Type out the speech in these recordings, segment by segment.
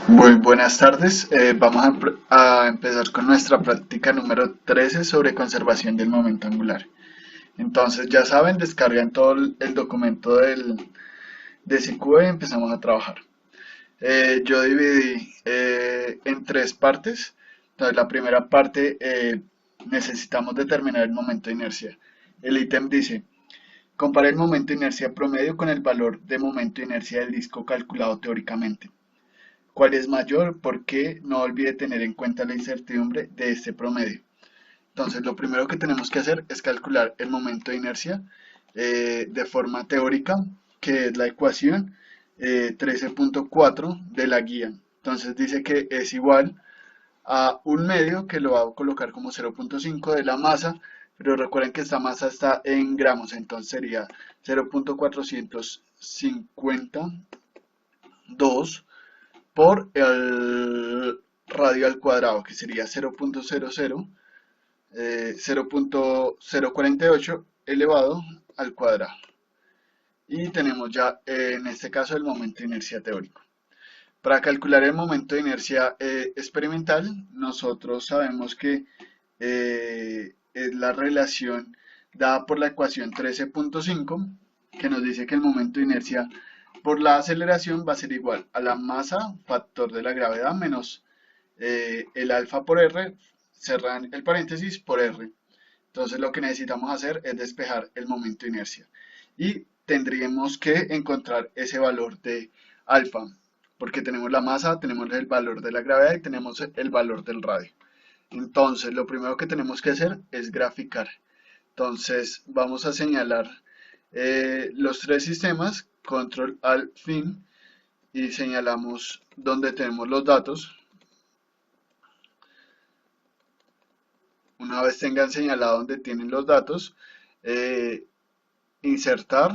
Muy buenas tardes. Vamos a empezar con nuestra práctica número 13 sobre conservación del momento angular. Entonces, ya saben, descargan todo el documento de SQL y empezamos a trabajar. Yo dividí en tres partes. Entonces, la primera parte necesitamos determinar el momento de inercia. El ítem dice, compara el momento de inercia promedio con el valor de momento de inercia del disco calculado teóricamente. ¿Cuál es mayor? ¿Por qué? No olvide tener en cuenta la incertidumbre de este promedio. Entonces, lo primero que tenemos que hacer es calcular el momento de inercia de forma teórica, que es la ecuación 13.4 de la guía. Entonces dice que es igual a un medio, que lo voy a colocar como 0.5 de la masa, pero recuerden que esta masa está en gramos, entonces sería 0.452 por el radio al cuadrado, que sería 0.048 elevado al cuadrado. Y tenemos ya, en este caso, el momento de inercia teórico. Para calcular el momento de inercia experimental, nosotros sabemos que es la relación dada por la ecuación 13.5, que nos dice que el momento de inercia por la aceleración va a ser igual a la masa, factor de la gravedad, menos el alfa por r, cerran el paréntesis, por r. Entonces lo que necesitamos hacer es despejar el momento de inercia. Y tendríamos que encontrar ese valor de alfa, porque tenemos la masa, tenemos el valor de la gravedad y tenemos el valor del radio. Entonces lo primero que tenemos que hacer es graficar. Entonces vamos a señalar los tres sistemas, control alt fin, y señalamos donde tenemos los datos. Una vez tengan señalado donde tienen los datos, eh, insertar,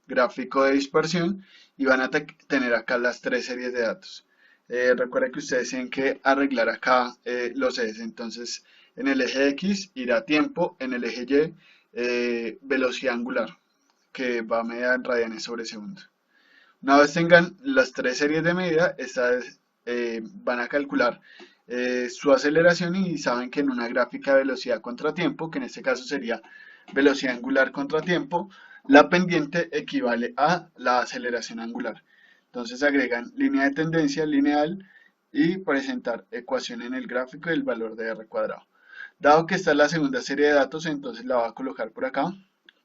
gráfico de dispersión, y van a tener acá las tres series de datos. Recuerden que ustedes tienen que arreglar acá los ejes. Entonces, en el eje X irá tiempo, en el eje Y velocidad angular, que va a medir en radianes sobre segundo. Una vez tengan las tres series de medida, estas van a calcular su aceleración, y saben que en una gráfica de velocidad contra tiempo, que en este caso sería velocidad angular contra tiempo, la pendiente equivale a la aceleración angular. Entonces agregan línea de tendencia lineal y presentar ecuación en el gráfico del valor de r cuadrado. Dado que esta es la segunda serie de datos, entonces la voy a colocar por acá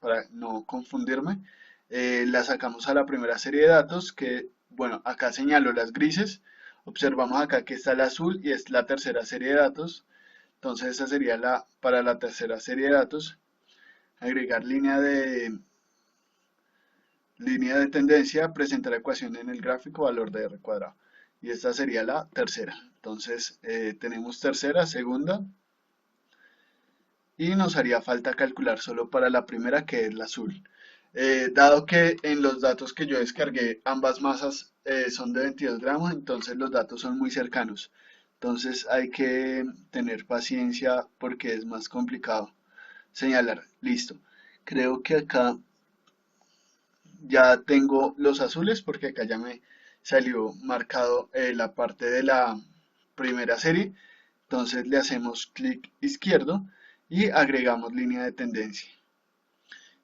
para no confundirme. La sacamos a la primera serie de datos, que, bueno, acá señalo las grises. Observamos acá que está el azul y es la tercera serie de datos. Entonces esa sería para la tercera serie de datos. Agregar línea de tendencia, presentar la ecuación en el gráfico, valor de r cuadrado. Y esta sería la tercera. Entonces tenemos tercera, segunda, y nos haría falta calcular solo para la primera, que es la azul. Dado que en los datos que yo descargué ambas masas son de 22 gramos, entonces los datos son muy cercanos. Entonces hay que tener paciencia porque es más complicado señalar. Listo. Creo que acá ya tengo los azules, porque acá ya me salió marcado la parte de la primera serie. Entonces le hacemos clic izquierdo y agregamos línea de tendencia.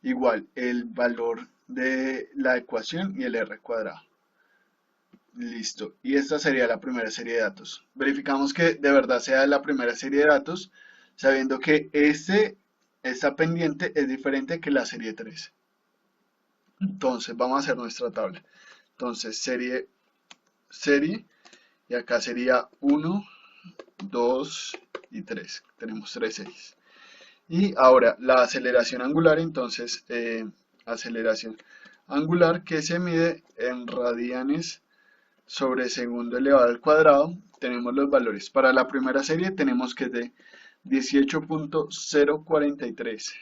Igual el valor de la ecuación y el r cuadrado. Listo. Y esta sería la primera serie de datos. Verificamos que de verdad sea la primera serie de datos, sabiendo que esta pendiente es diferente que la serie 3. Entonces vamos a hacer nuestra tabla. Entonces serie, y acá sería 1, 2 y 3. Tenemos tres series. Y ahora la aceleración angular, entonces aceleración angular, que se mide en radianes sobre segundo elevado al cuadrado. Tenemos los valores. Para la primera serie tenemos que es de 18.043.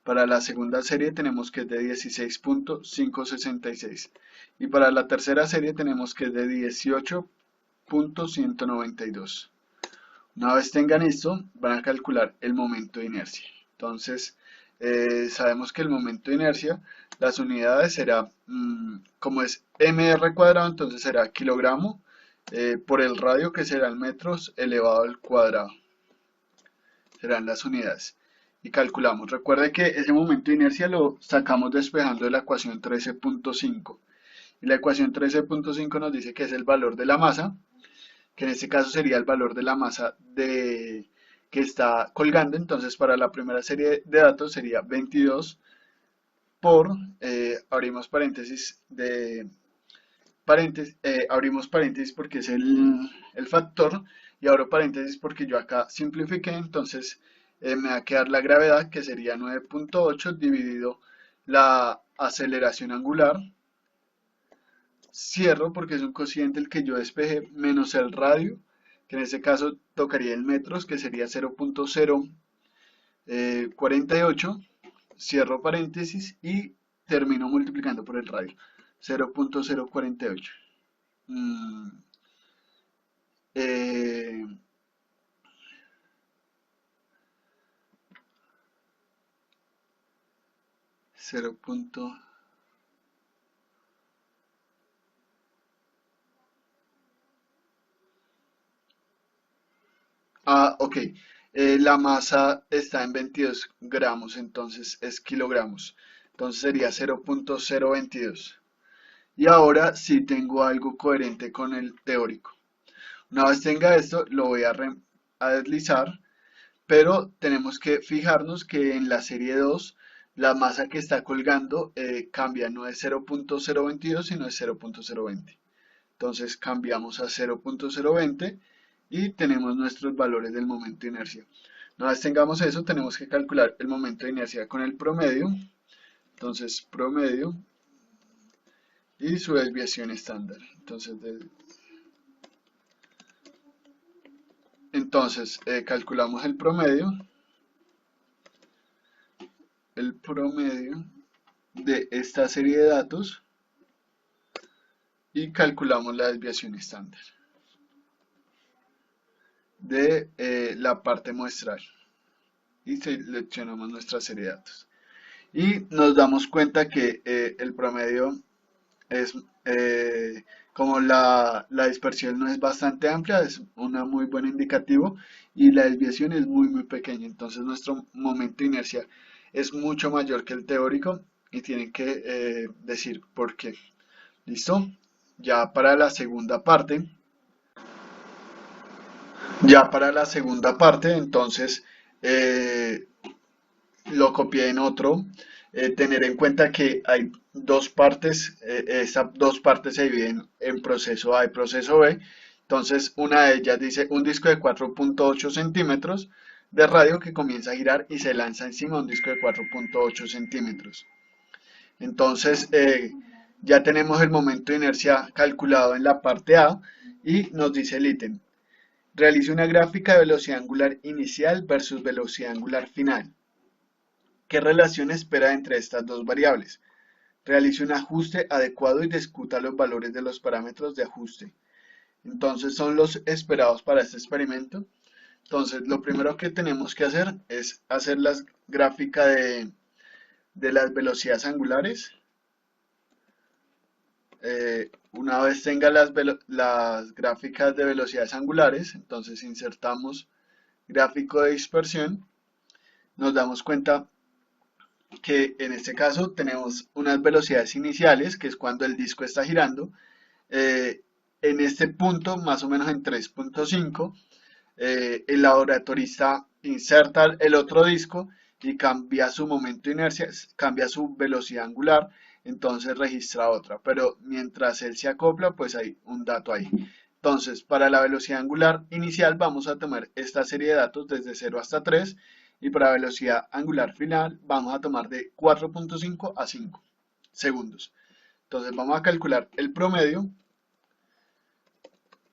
Para la segunda serie tenemos que es de 16.566. Y para la tercera serie tenemos que es de 18.192. Una vez tengan esto, van a calcular el momento de inercia. Entonces, sabemos que el momento de inercia las unidades será, como es mr cuadrado, entonces será kilogramo por el radio, que será en metros elevado al cuadrado. Serán las unidades. Y calculamos. Recuerde que ese momento de inercia lo sacamos despejando de la ecuación 13.5. Y la ecuación 13.5 nos dice que es el valor de la masa, que en este caso sería el valor de la masa que está colgando. Entonces, para la primera serie de datos sería 22 por, abrimos paréntesis, abrimos paréntesis porque es el factor, y abro paréntesis porque yo acá simplifiqué. Entonces me va a quedar la gravedad, que sería 9.8 dividido la aceleración angular, cierro porque es un cociente el que yo despejé, menos el radio, que en este caso tocaría en metros, que sería 0.048, cierro paréntesis y termino multiplicando por el radio, 0.048. Mm, eh, 0. Ok. La masa está en 22 gramos, entonces es kilogramos. Entonces sería 0.022. Y ahora sí tengo algo coherente con el teórico. Una vez tenga esto, lo voy a deslizar, pero tenemos que fijarnos que en la serie 2 la masa que está colgando cambia, no es 0.022, sino es 0.020. Entonces cambiamos a 0.020 y tenemos nuestros valores del momento de inercia. Una vez tengamos eso, tenemos que calcular el momento de inercia con el promedio. Entonces, promedio y su desviación estándar. Entonces, calculamos el promedio de esta serie de datos y calculamos la desviación estándar de la parte muestral y seleccionamos nuestra serie de datos. Y nos damos cuenta que el promedio es, como la dispersión no es bastante amplia, es una muy buen indicativo, y la desviación es muy pequeña. Entonces nuestro momento de inercia es mucho mayor que el teórico y tienen que decir por qué. ¿Listo? Ya para la segunda parte, entonces eh, lo copié en otro. Tener en cuenta que hay dos partes, esas dos partes se dividen en proceso A y proceso B. Entonces, una de ellas dice un disco de 4.8 centímetros de radio que comienza a girar y se lanza encima de un disco de 4.8 centímetros. Entonces, ya tenemos el momento de inercia calculado en la parte A y nos dice el ítem. Realice una gráfica de velocidad angular inicial versus velocidad angular final. ¿Qué relación espera entre estas dos variables? Realice un ajuste adecuado y discuta los valores de los parámetros de ajuste. Entonces son los esperados para este experimento. Entonces lo primero que tenemos que hacer es hacer la gráfica de las velocidades angulares. Una vez tenga las gráficas de velocidades angulares, entonces insertamos gráfico de dispersión. Nos damos cuenta que en este caso tenemos unas velocidades iniciales, que es cuando el disco está girando. En este punto, más o menos en 3.5, el laboratorista inserta el otro disco y cambia su momento de inercia, cambia su velocidad angular, entonces registra otra. Pero mientras él se acopla, pues hay un dato ahí. Entonces, para la velocidad angular inicial vamos a tomar esta serie de datos desde 0 hasta 3, y para velocidad angular final vamos a tomar de 4.5 a 5 segundos. Entonces vamos a calcular el promedio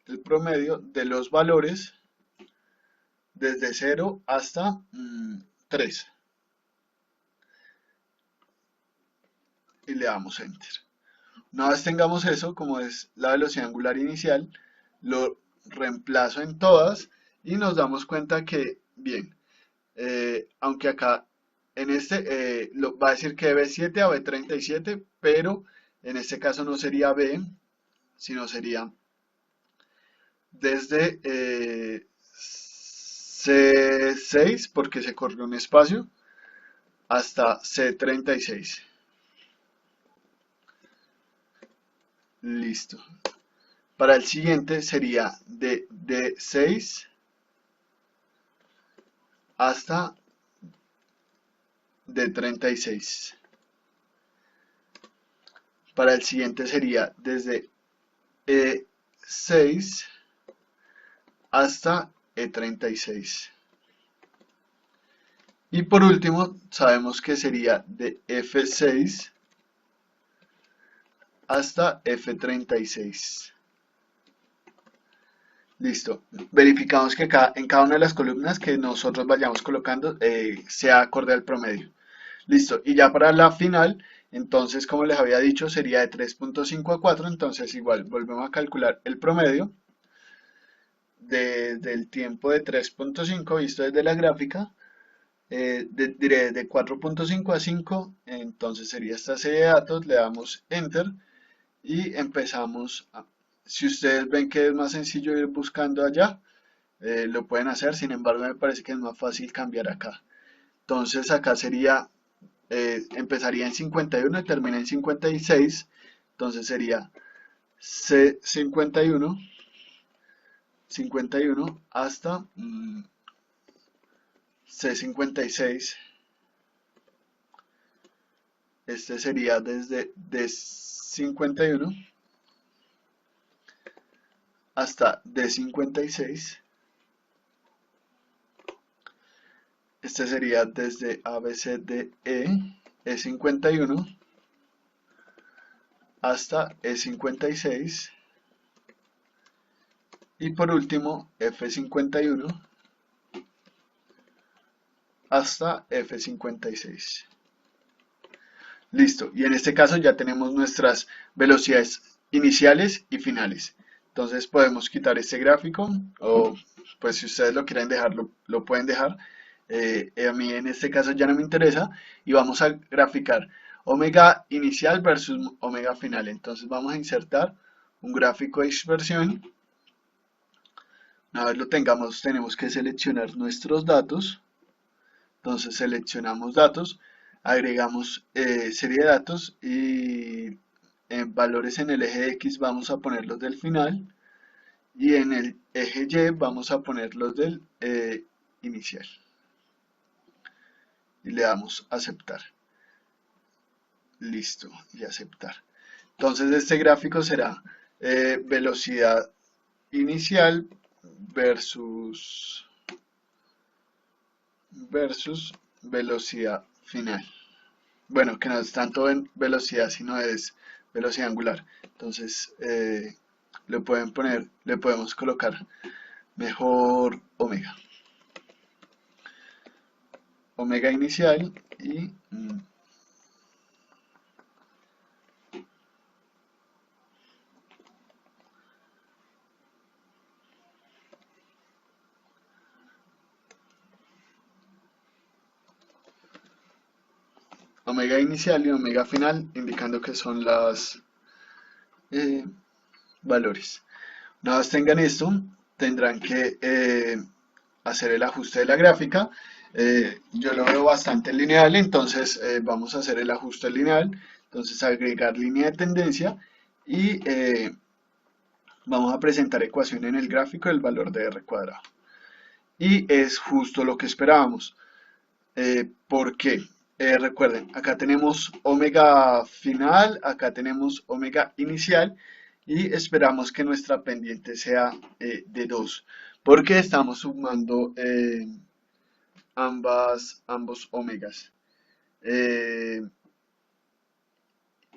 de los valores desde 0 hasta 3 y le damos enter. Una vez tengamos eso, como es la velocidad angular inicial, lo reemplazo en todas y nos damos cuenta que, bien, aunque acá en este va a decir que de B7 a B37, pero en este caso no sería B, sino sería desde C6, porque se corrió un espacio, hasta C36. Listo. Para el siguiente sería de D6 hasta D36. Para el siguiente sería desde E6 hasta E36. Y por último, sabemos que sería de F6 hasta F36. Listo. Verificamos que en cada una de las columnas que nosotros vayamos colocando sea acorde al promedio. Listo. Y ya para la final, entonces, como les había dicho, sería de 3.5 a 4. Entonces, igual, volvemos a calcular el promedio desde el tiempo de 3.5 visto desde la gráfica. Diré de 4.5 a 5. Entonces, sería esta serie de datos. Le damos Enter y empezamos. Si ustedes ven que es más sencillo ir buscando allá, lo pueden hacer. Sin embargo, me parece que es más fácil cambiar acá. Entonces acá sería, empezaría en 51 y termina en 56. Entonces sería C51, 51 hasta C56. Este sería desde D51 hasta D56. Este sería desde ABCDE, E51 hasta E56. Y por último, F51 hasta F56. Listo. Y en este caso ya tenemos nuestras velocidades iniciales y finales. Entonces podemos quitar este gráfico o pues si ustedes lo quieren dejar, lo pueden dejar. A mí en este caso ya no me interesa y vamos a graficar omega inicial versus omega final. Entonces vamos a insertar un gráfico de dispersión. Una vez lo tengamos, tenemos que seleccionar nuestros datos. Entonces seleccionamos datos, agregamos serie de datos y valores en el eje X vamos a poner los del final y en el eje Y vamos a poner los del inicial. Y le damos aceptar. Listo, y aceptar. Entonces este gráfico será velocidad inicial versus velocidad final. Bueno, que no es tanto en velocidad, sino es velocidad angular. Entonces, le podemos colocar mejor omega. Omega inicial y omega inicial y omega final, indicando que son las valores. Una vez tengan esto, tendrán que hacer el ajuste de la gráfica. Yo lo veo bastante lineal, entonces vamos a hacer el ajuste lineal. Entonces agregar línea de tendencia y vamos a presentar ecuación en el gráfico del valor de R cuadrado. Y es justo lo que esperábamos. ¿Por qué? Recuerden, acá tenemos omega final, acá tenemos omega inicial y esperamos que nuestra pendiente sea de 2 porque estamos sumando ambos omegas.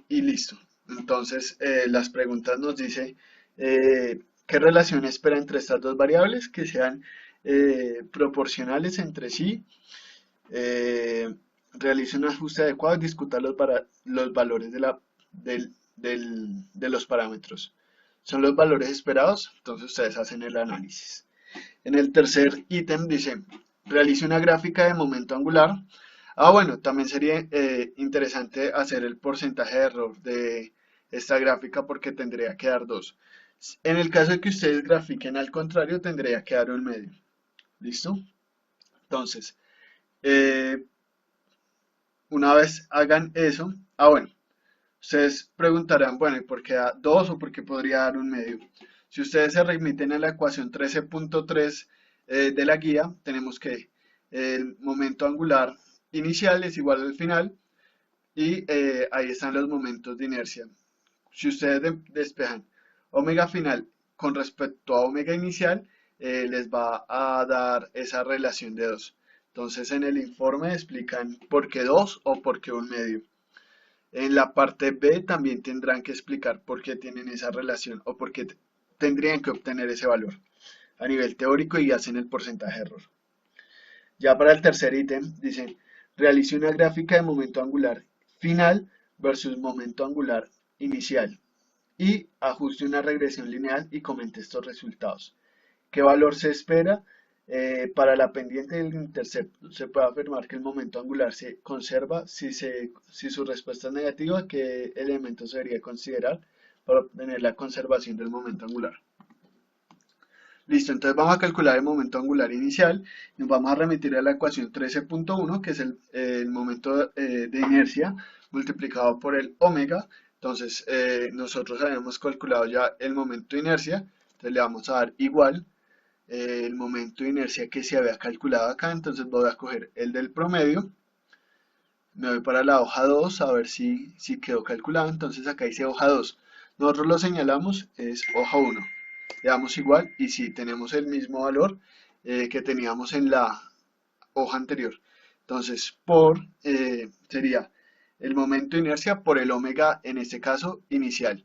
Y listo. Entonces, las preguntas nos dice qué relación espera entre estas dos variables que sean proporcionales entre sí. Realice un ajuste adecuado y discuta los valores de los parámetros. Son los valores esperados, entonces ustedes hacen el análisis. En el tercer ítem dice, realice una gráfica de momento angular Ah, bueno, también sería interesante hacer el porcentaje de error de esta gráfica porque tendría que dar 2. En el caso de que ustedes grafiquen al contrario, tendría que dar un medio. ¿Listo? Entonces, eh, una vez hagan eso, bueno, ustedes preguntarán, bueno, ¿y por qué da 2 o por qué podría dar un medio? Si ustedes se remiten a la ecuación 13.3 de la guía, tenemos que el momento angular inicial es igual al final y ahí están los momentos de inercia. Si ustedes despejan omega final con respecto a omega inicial, les va a dar esa relación de 2. Entonces en el informe explican por qué 2 o por qué un medio. En la parte B también tendrán que explicar por qué tienen esa relación o por qué tendrían que obtener ese valor a nivel teórico y hacen el porcentaje de error. Ya para el tercer ítem, dicen, realice una gráfica de momento angular final versus momento angular inicial y ajuste una regresión lineal y comente estos resultados. ¿Qué valor se espera? Para la pendiente del intercepto, se puede afirmar que el momento angular se conserva. Si su respuesta es negativa, ¿qué elemento se debería considerar para obtener la conservación del momento angular? Listo, entonces vamos a calcular el momento angular inicial. Nos vamos a remitir a la ecuación 13.1, que es el momento de inercia multiplicado por el omega. Entonces, nosotros habíamos calculado ya el momento de inercia. Entonces le vamos a dar igual el momento de inercia que se había calculado acá. Entonces voy a coger el del promedio. Me voy para la hoja 2 a ver si quedó calculado. Entonces acá dice hoja 2. Nosotros lo señalamos, es hoja 1. Le damos igual y si tenemos el mismo valor que teníamos en la hoja anterior. Entonces, sería el momento de inercia por el omega, en este caso, inicial.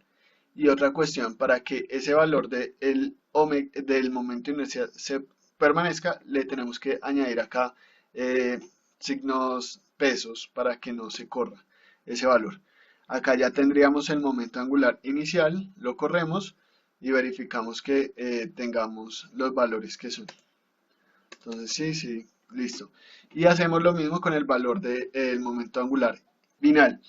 Y otra cuestión, para que ese valor del momento de inercia se permanezca, le tenemos que añadir acá signos pesos para que no se corra ese valor. Acá ya tendríamos el momento angular inicial, lo corremos y verificamos que tengamos los valores que son. Entonces, sí, listo. Y hacemos lo mismo con el valor del momento angular final.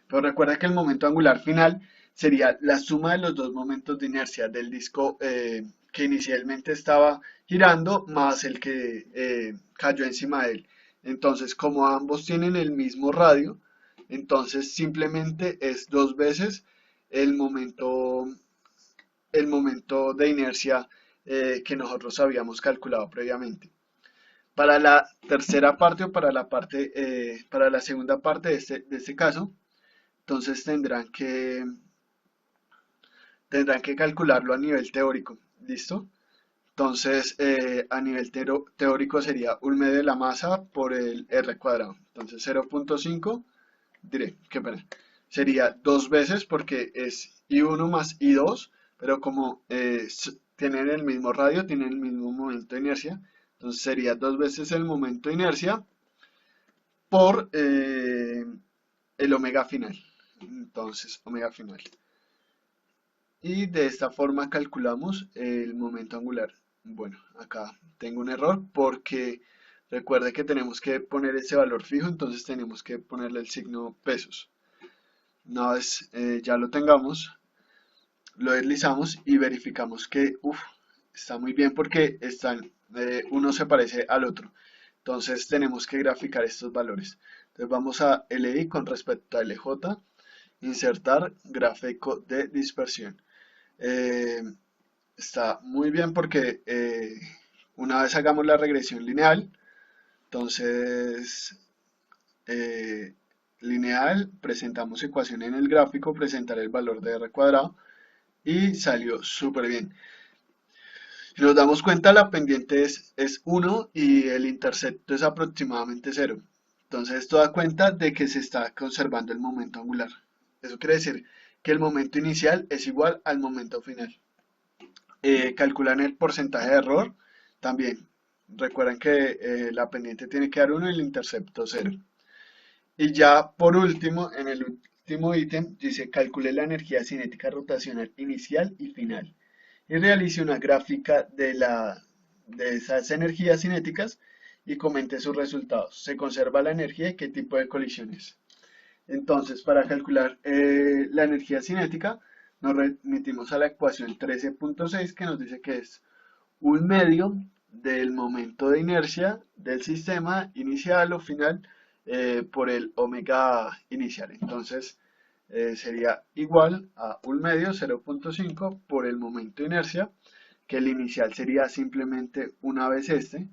Pero recuerda que el momento angular final sería la suma de los dos momentos de inercia del disco que inicialmente estaba girando más el que cayó encima de él. Entonces, como ambos tienen el mismo radio, entonces simplemente es dos veces el momento, el momento de inercia que nosotros habíamos calculado previamente. Para la tercera parte o para la segunda parte de este caso, entonces tendrán que calcularlo a nivel teórico, ¿listo? Entonces, a nivel teórico sería un medio de la masa por el r cuadrado. Entonces, 0.5, diré, qué pena, sería dos veces porque es I1 más I2, pero como tienen el mismo radio, tienen el mismo momento de inercia, entonces sería dos veces el momento de inercia por el omega final. Entonces, omega final. Y de esta forma calculamos el momento angular. Bueno, acá tengo un error porque recuerde que tenemos que poner ese valor fijo, entonces tenemos que ponerle el signo pesos. Una vez ya lo tengamos, lo deslizamos y verificamos que está muy bien porque uno se parece al otro. Entonces tenemos que graficar estos valores. Entonces vamos a LI con respecto a LJ, insertar gráfico de dispersión. Eh, Está muy bien porque una vez hagamos la regresión lineal, entonces eh, lineal, presentamos ecuación en el gráfico, presentar el valor de r cuadrado y salió súper bien. Si nos damos cuenta, la pendiente es 1 y el intercepto es aproximadamente 0. Entonces esto da cuenta de que se está conservando el momento angular. Eso quiere decir que el momento inicial es igual al momento final. Calculan el porcentaje de error. También recuerden que la pendiente tiene que dar 1 y el intercepto 0. Y ya por último, en el último ítem, dice calcule la energía cinética rotacional inicial y final. Y realice una gráfica de esas energías cinéticas y comente sus resultados. ¿Se conserva la energía y qué tipo de colisiones? Entonces, para calcular la energía cinética, nos remitimos a la ecuación 13.6 que nos dice que es un medio del momento de inercia del sistema inicial o final por el omega inicial. Entonces, sería igual a un medio 0.5 por el momento de inercia, que el inicial sería simplemente una vez este.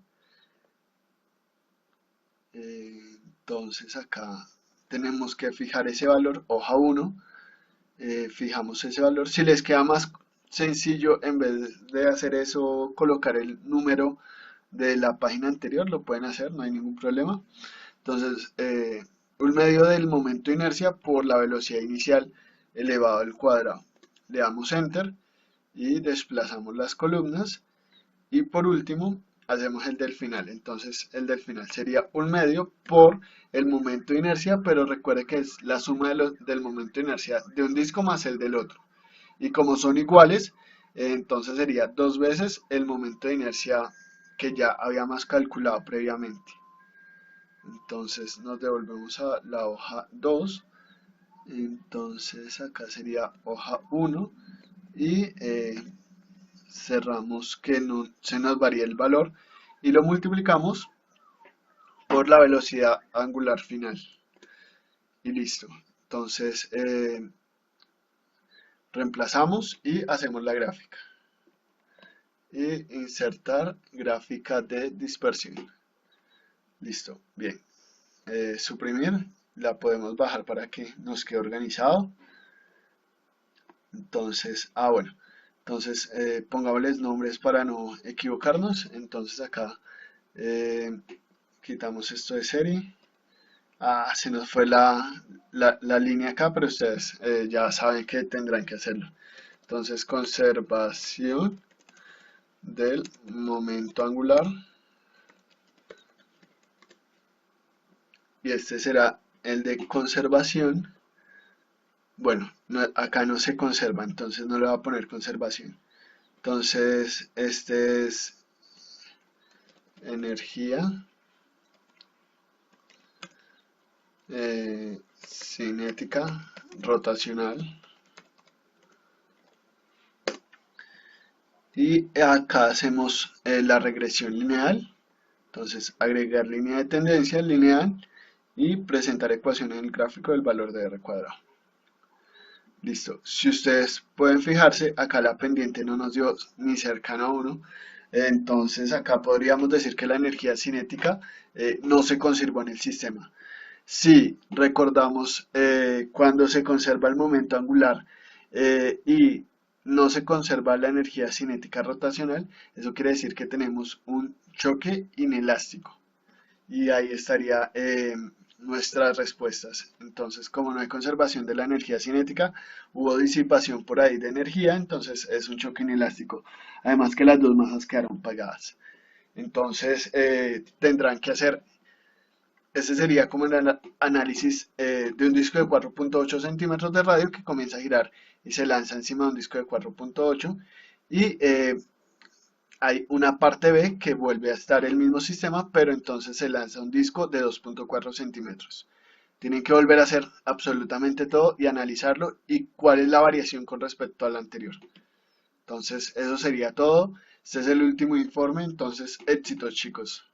Entonces acá tenemos que fijar ese valor, hoja 1, fijamos ese valor. Si les queda más sencillo, en vez de hacer eso, colocar el número de la página anterior, lo pueden hacer, no hay ningún problema. Entonces, un medio del momento de inercia por la velocidad inicial elevado al cuadrado. Le damos Enter y desplazamos las columnas. Y por último, hacemos el del final. Entonces, el del final sería un medio por el momento de inercia, pero recuerde que es la suma del momento de inercia de un disco más el del otro. Y como son iguales, entonces sería dos veces el momento de inercia que ya habíamos calculado previamente. Entonces nos devolvemos a la hoja 2. Entonces acá sería hoja 1 y cerramos que no se nos varíe el valor y lo multiplicamos por la velocidad angular final. Y listo. Entonces reemplazamos y hacemos la gráfica. Y insertar gráfica de dispersión. Listo, bien. Suprimir, la podemos bajar para que nos quede organizado. Entonces, bueno, entonces pongámosles nombres para no equivocarnos. Entonces acá quitamos esto de serie. Se nos fue la línea acá, pero ustedes ya saben que tendrán que hacerlo. Entonces, conservación del momento angular. Y este será el de conservación. Bueno, acá no se conserva, entonces no le voy a poner conservación. Entonces, este es energía cinética rotacional. Y acá hacemos la regresión lineal. Entonces, agregar línea de tendencia lineal y presentar ecuación en el gráfico del valor de R cuadrado. Listo. Si ustedes pueden fijarse, acá la pendiente no nos dio ni cercano a 1. Entonces acá podríamos decir que la energía cinética no se conservó en el sistema. Si recordamos cuando se conserva el momento angular y no se conserva la energía cinética rotacional, eso quiere decir que tenemos un choque inelástico. Y ahí estaría nuestras respuestas. Entonces, como no hay conservación de la energía cinética, hubo disipación por ahí de energía, entonces es un choque inelástico. Además que las dos masas quedaron pegadas. Entonces, tendrán que hacer, este sería como el análisis de un disco de 4.8 centímetros de radio que comienza a girar y se lanza encima de un disco de 4.8 y hay una parte B que vuelve a estar el mismo sistema, pero entonces se lanza un disco de 2.4 centímetros. Tienen que volver a hacer absolutamente todo y analizarlo y cuál es la variación con respecto al anterior. Entonces, eso sería todo. Este es el último informe, entonces, éxitos chicos.